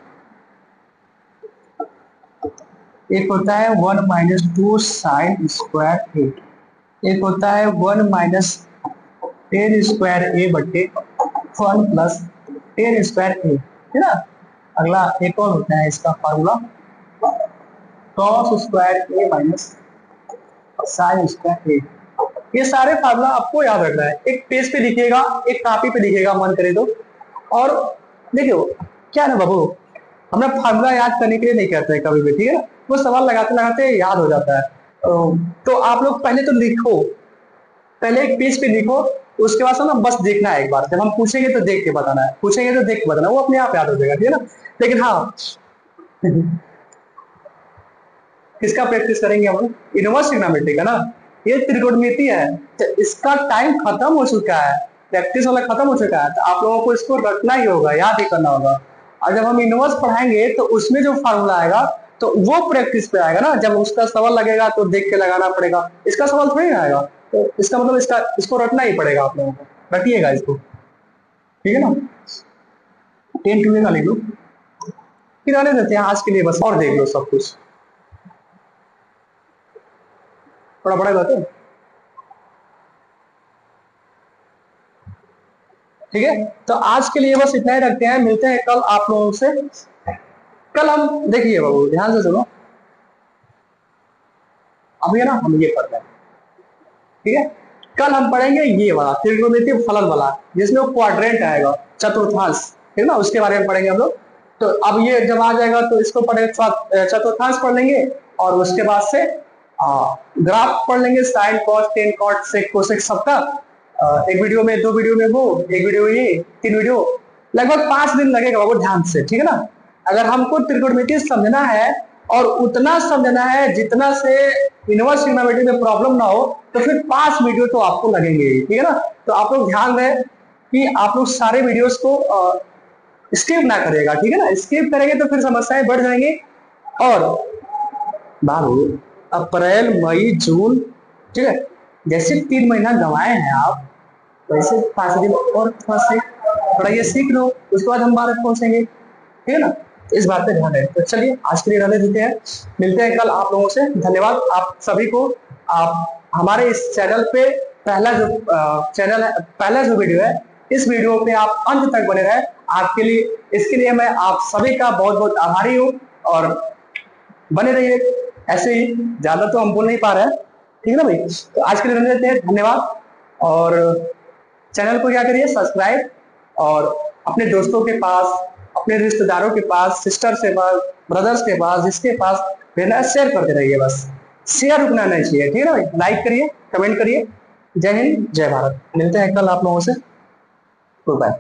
एक होता है one minus two sine square A, एक होता है one minus tan square A बट्टे one plus tan square A, है ना। अगला एक और होता है इसका formula cos square A minus sine square A. ये सारे फार्मूला आपको याद रखना है, एक पेज पे लिखिएगा, एक कॉपी पे लिखिएगा मन करे तो। और देखियो क्या ना बाबू, हम लोग फार्मूला याद करने के लिए नहीं करते हैं कभी भी, ठीक है ना, वो सवाल लगाते लगाते याद हो जाता है। तो आप लोग पहले तो लिखो, पहले एक पेज पे लिखो, उसके बाद ना बस देखना है एक बार, जब हम पूछेंगे तो देख के बताना है, पूछेंगे तो देख के बताना, वो अपने आप याद हो जाएगा, ठीक है ना। लेकिन हाँ किसका प्रैक्टिस करेंगे हम, इनवर्स ट्रिग्नोमेट्री का ना, ये त्रिकोणमिति है, तो इसका टाइम खत्म हो चुका है, प्रैक्टिस वाला खत्म हो चुका है, तो आप लोगों को इसको रखना ही होगा, याद ही करना होगा। और जब हम इनवर्स पढ़ाएंगे तो उसमें जो फार्मूला आएगा तो वो प्रैक्टिस पे आएगा ना, जब उसका सवाल लगेगा तो देख के लगाना पड़ेगा, इसका सवाल थोड़ी ना आएगा, तो इसका मतलब इसको रटना ही पड़ेगा आप लोगों को, रटिएगा इसको, ठीक है ना। 10 का लिख लो, फिर आने देते हैं आज के लिए बस, और देख लो सब कुछ थोड़ा बड़ा बात है, ठीक है। तो आज के लिए बस इतना ही रखते हैं, मिलते हैं कल आप लोगों से। कल हम देखिए बाबू ध्यान से सुनो, अभी है ना हम ये पढ़ रहे हैं, ठीक है। कल हम पढ़ेंगे ये वाला त्रिकोणमितीय फलन वाला, जिसमें क्वाड्रेंट आएगा, चतुर्थांश, ठीक है ना, उसके बारे में पढ़ेंगे हम लोग। तो अब ये जब आ जाएगा तो इसको पढ़ेंगे, चतुर्थांश पढ़ लेंगे, और उसके बाद से ग्राफ पढ़ लेंगे, sine cos tan cot sec cosec सबका, एक वीडियो में, दो वीडियो में वो, एक वीडियो ये, तीन वीडियो, लगभग 5 दिन लगेगा वो, ध्यान से, ठीक है ना। अगर हमको त्रिकोणमिति समझना है और उतना समझना है जितना से इनवर्स ट्रिग्नोमेट्री में प्रॉब्लम ना हो, तो फिर 5 वीडियो तो आपको लगेंगे, ठीक है ना। तो आप लोग ध्यान दें कि आप लोग सारे वीडियोस को स्किप ना करेगा, ठीक है ना, स्किप करेंगे तो फिर समस्याएं बढ़ जाएंगी। और बाबू अप्रैल मई जून, ठीक है, जैसे 3 महीना गंवाए हैं आप, वैसे 5 दिन और थोड़ा ये सीख लो, उसके बाद हम भारत पहुंचेंगे, ठीक है ना। इस बात पे ध्यान है। तो चलिए आज के लिए रहने देते हैं, मिलते हैं कल आप लोगों से। धन्यवाद आप सभी को। आप हमारे इस चैनल पे पहला जो चैनल है, पहला जो वीडियो है, इस वीडियो पे आप अंत तक बने रहे, आपके लिए, इसके लिए मैं आप सभी का बहुत बहुत आभारी हूँ। और बने रहिए ऐसे ही, ज्यादा तो हम बोल नहीं पा रहे हैं, ठीक है ना भाई। तो आज के लिए रहने देते हैं, धन्यवाद। और चैनल को क्या करिए, सब्सक्राइब, और अपने दोस्तों के पास, अपने रिश्तेदारों के पास, सिस्टर के पास, ब्रदर्स के पास, जिसके पास भेजना है शेयर करते रहिए, बस शेयर रुकना नहीं चाहिए, ठीक है ना भाई। लाइक करिए, कमेंट करिए। जय हिंद, जय भारत। मिलते हैं कल आप लोगों से, बाय।